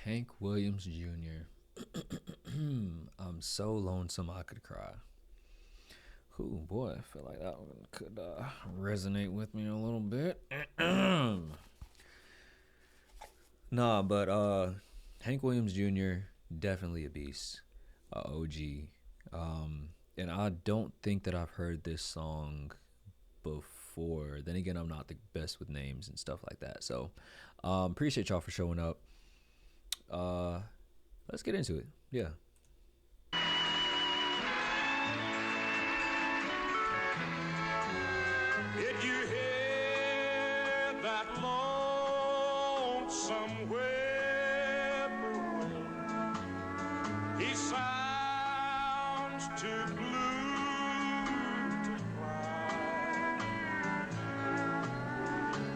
Hank Williams Jr. I'm so lonesome I could cry. Ooh, boy, I feel like that one could resonate with me a little bit. Nah, but Hank Williams Jr. definitely a beast, OG. And I don't think that I've heard this song before. Then again, I'm not the best with names and stuff like that. So, appreciate y'all for showing up. Uh, let's get into it. Yeah. Did you hear that lonesome whippoorwill? He sounds too blue to cry.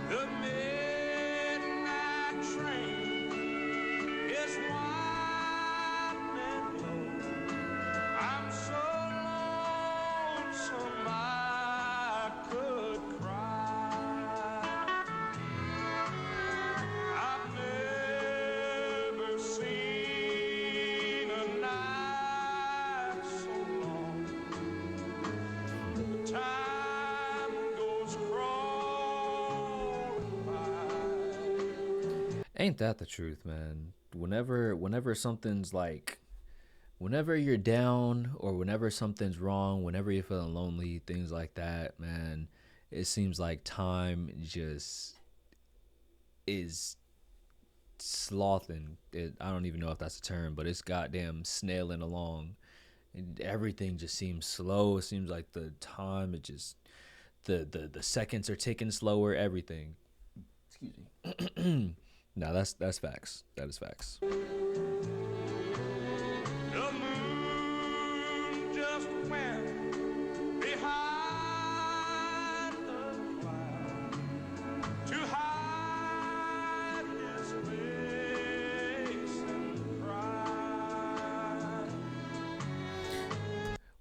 The midnight train is winding low. I'm so lonesome I could cry. I've never seen a night so long. The time goes crawling by. Ain't that the truth, man? Whenever something's like whenever you're down or whenever something's wrong, whenever you're feeling lonely, things like that, man, it seems like time just is slothing. I don't even know if that's a term, but it's goddamn snailing along. And everything just seems slow. It seems like the time it just the seconds are ticking slower. Everything. Excuse me. No, that's facts. That is facts. The moon just went behind the cloud to hide his face and cry.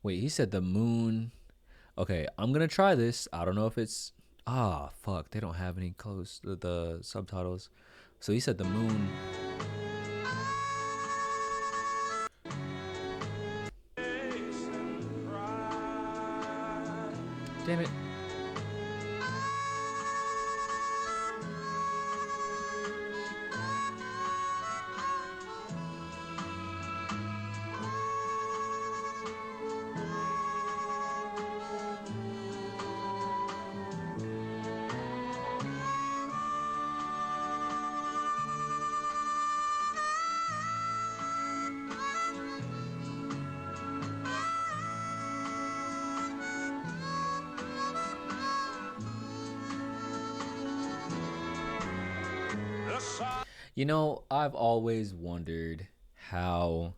Wait, he said the moon. Okay, I'm gonna try this. I don't know if it's fuck. They don't have any close the subtitles. So he said the moon. Face and cry. Damn it. The sun. You know, I've always wondered how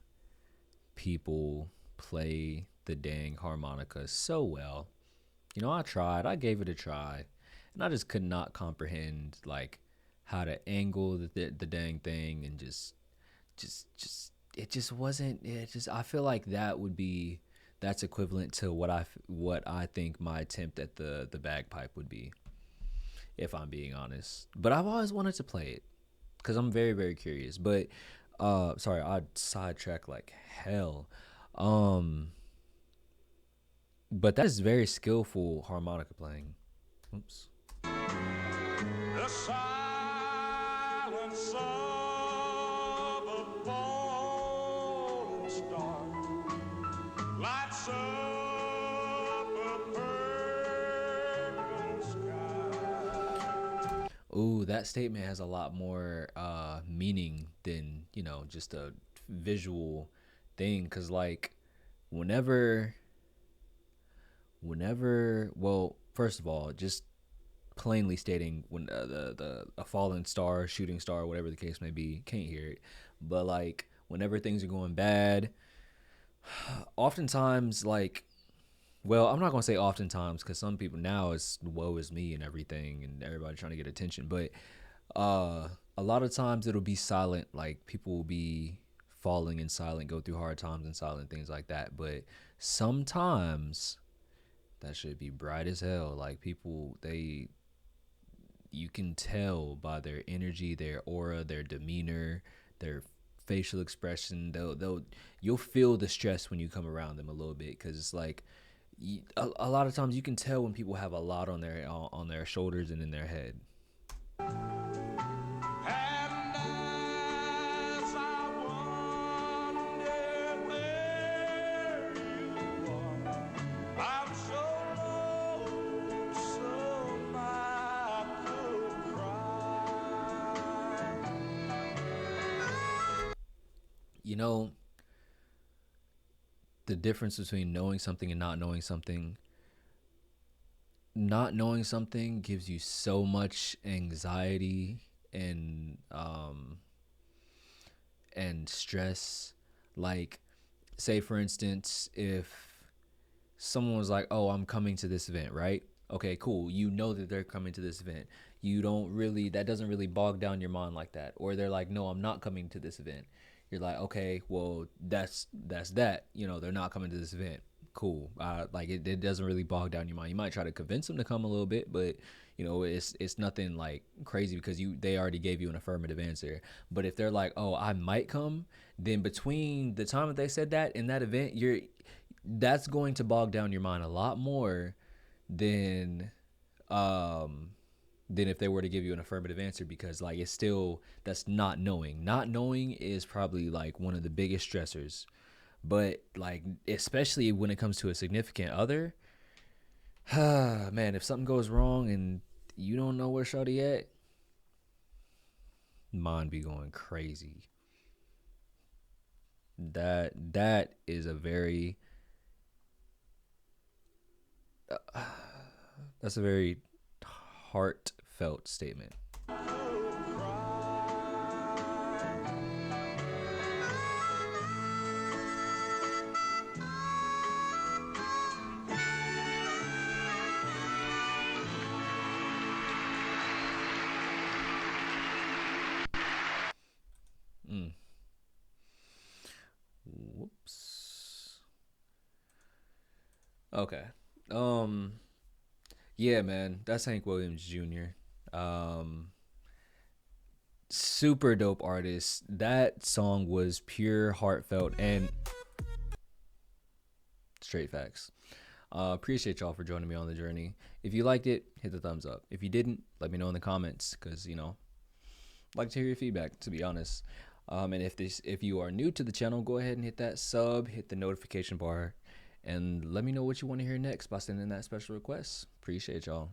people play the dang harmonica so well. You know, I tried. I gave it a try, and I just could not comprehend like how to angle the dang thing and just it just wasn't. It just I feel like that's equivalent to what I think my attempt at the bagpipe would be, if I'm being honest. But I've always wanted to play it because I'm very very curious. But sorry, I sidetrack like hell. Um, but that is very skillful harmonica playing. Oops. The silence of a falling star lights up a purple sky. Ooh, that statement has a lot more meaning than just a visual thing. Cause like whenever well, first of all, just plainly stating when the a fallen star, shooting star, whatever the case may be, can't hear it. But like whenever things are going bad, oftentimes like well, I'm not gonna say oftentimes because some people now it's woe is me and everything and everybody trying to get attention. But a lot of times it'll be silent. Like people will be falling in silent, go through hard times in silent, things like that. But sometimes that should be bright as hell. Like people, you can tell by their energy, their aura, their demeanor, their facial expression. You'll feel the stress when you come around them a little bit, because it's like a lot of times you can tell when people have a lot on their shoulders and in their head. And as I wonder where you are, I'm so lonesome I could cry. You know, the difference between knowing something and not knowing something. Not knowing something gives you so much anxiety and stress. Like, say for instance, if someone was like, "Oh, I'm coming to this event," right? Okay, cool. You know that they're coming to this event. You don't really, that doesn't really bog down your mind like that. Or they're like, "No, I'm not coming to this event." You're like, "Okay, well, that's that. You know, they're not coming to this event." Cool. Like it doesn't really bog down your mind. You might try to convince them to come a little bit, but you know, it's nothing like crazy, because they already gave you an affirmative answer. But if they're like, "Oh, I might come," then between the time that they said that and that event, that's going to bog down your mind a lot more than um than if they were to give you an affirmative answer, because like it's still, that's not knowing. Not knowing is probably like one of the biggest stressors. But like, especially when it comes to a significant other, man, if something goes wrong and you don't know where shawty at, mind be going crazy. That is a very that's a very heartfelt statement. Mm. Whoops. Okay. Um. Yeah, man. That's Hank Williams Jr. Um. Super dope artist. That song was pure heartfelt and straight facts. Appreciate y'all for joining me on the journey. If you liked it, hit the thumbs up. If you didn't, let me know in the comments, because I'd like to hear your feedback, to be honest. And if you are new to the channel, go ahead and hit that sub, hit the notification bar, and let me know what you want to hear next by sending that special request. Appreciate y'all.